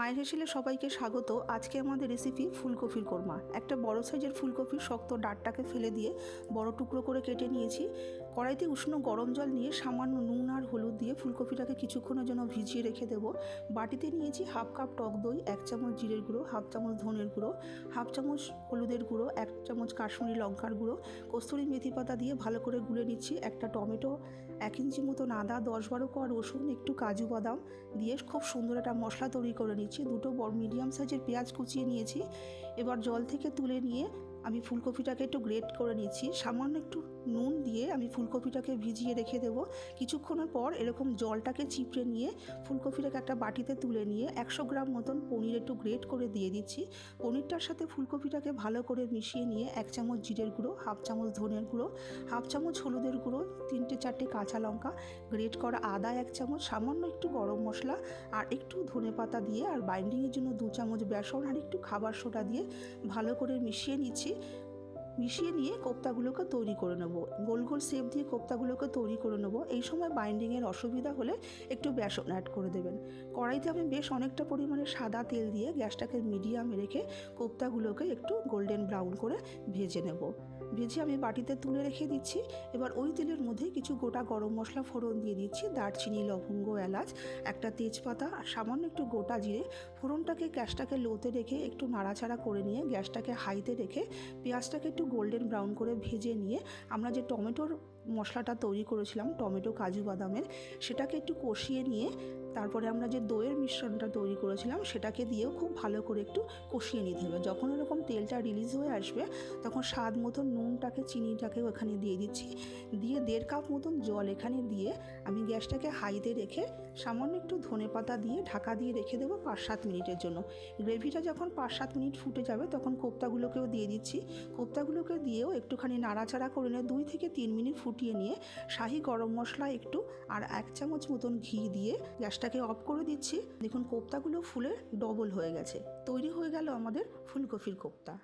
মায়ের হেসেলে সবাইকে স্বাগত। আজকে আমাদের রেসিপি ফুলকপির কোরমা। একটা বড় সাইজের ফুলকপির শক্ত ডাঁটটাকে ফেলে দিয়ে বড় টুকরো করে কেটে নিয়েছি। কড়াইতে উষ্ণ গরম জল নিয়ে সামান্য নুন আর হলুদ দিয়ে ফুলকপিটাকে কিছুক্ষণের জন্য ভিজিয়ে রেখে দেবো। বাটিতে নিয়েছি হাফ কাপ টক দই, 1 চামচ জিরের গুঁড়ো, হাফ চামচ ধনের গুঁড়ো, হাফ চামচ হলুদের গুঁড়ো, 1 চামচ কাশ্মীরি লঙ্কার গুঁড়ো, কস্তুরি মেথি পাতা দিয়ে ভালো করে গুলে নিচ্ছি। একটা টমেটো, 1 ইঞ্চি মতন আদা, 10-12 কোয়া রসুন, একটু কাজু বাদাম দিয়ে খুব সুন্দর একটা মশলা তৈরি করে নিচ্ছি। দুটো বড় মিডিয়াম সাইজের পেঁয়াজ কুচিয়ে নিয়েছি। এবার জল থেকে তুলে নিয়ে আমি ফুলকপিটাকে একটু গ্রেট করে নিচ্ছি। সামান্য একটু নুন দিয়ে আমি ফুলকপিটাকে ভিজিয়ে রেখে দেবো। কিছুক্ষণের পর এরকম জলটাকে চিপড়ে নিয়ে ফুলকপিটাকে একটা বাটিতে তুলে নিয়ে 100 গ্রাম মতন পনির একটু গ্রেট করে দিয়ে দিচ্ছি। পনিরটার সাথে ফুলকপিটাকে ভালো করে মিশিয়ে নিয়ে 1 চামচ জিরের গুঁড়ো, হাফ চামচ ধনের গুঁড়ো, হাফ চামচ হলুদের গুঁড়ো, 3-4টে কাঁচা লঙ্কা, গ্রেট করা আদা 1 চামচ, সামান্য একটু গরম মশলা আর একটু ধনে পাতা দিয়ে আর বাইন্ডিংয়ের জন্য 2 চামচ বেসন আর একটু খাবার সোডা দিয়ে ভালো করে মিশিয়ে নিচ্ছি। মিশিয়ে নিয়ে কোপ্তাগুলোকে তৈরি করে নেব। গোল গোল শেপ দিয়ে কোপ্তাগুলোকে তৈরি করে নেব। এই সময় বাইন্ডিংয়ের অসুবিধা হলে একটু বেসন অ্যাড করে দেবেন। কড়াইতে আমি বেশ অনেকটা পরিমাণে সাদা তেল দিয়ে গ্যাসটাকে মিডিয়ামে রেখে কোপ্তাগুলোকে একটু গোল্ডেন ব্রাউন করে ভেজে নেব। ভেজে আমি বাটিতে তুলে রেখে দিচ্ছি। এবার ওই তেলের মধ্যে কিছু গোটা গরম মশলা ফোড়ন দিয়ে দিচ্ছি। দারচিনি, লবঙ্গ, এলাচ, একটা তেজপাতা আর সামান্য একটু গোটা জিরে। ফোড়নটাকে গ্যাসটাকে লোতে রেখে একটু নাড়াচাড়া করে নিয়ে গ্যাসটাকে হাইতে রেখে পেঁয়াজটাকে একটু গোল্ডেন ব্রাউন করে ভেজে নিয়ে আমরা যে টমেটোর মশলাটা তৈরি করেছিলাম, টমেটো কাজু বাদামের, সেটাকে একটু কষিয়ে নিয়ে তারপরে আমরা যে দইয়ের মিশ্রণটা তৈরি করেছিলাম সেটাকে দিয়েও খুব ভালো করে একটু কষিয়ে নিতে হবে। যখন এরকম তেলটা রিলিজ হয়ে আসবে তখন স্বাদ মতন নুনটাকে, চিনিটাকেও এখানে দিয়ে দিচ্ছি। দিয়ে 1.5 কাপ মতন জল এখানে দিয়ে আমি গ্যাসটাকে হাইতে রেখে সামান্য একটু ধনে পাতা দিয়ে ঢাকা দিয়ে রেখে দেবো 5-7 মিনিটের জন্য। গ্রেভিটা যখন 5-7 মিনিট ফুটে যাবে তখন কোপ্তাগুলোকেও দিয়ে দিচ্ছি। কোপ্তাগুলোকে দিয়েও একটুখানি নাড়াচাড়া করে নিয়ে 2 থেকে 3 মিনিট ফুটিয়ে নিয়ে শাহি গরম মশলা একটু আর 1 চামচ মতন ঘি দিয়ে গ্যাসটাকে অফ করে দিচ্ছি। দেখুন কোপ্তাগুলো ফুলে ডবল হয়ে গেছে। তৈরি হয়ে গেল আমাদের ফুলকপির কোপ্তা।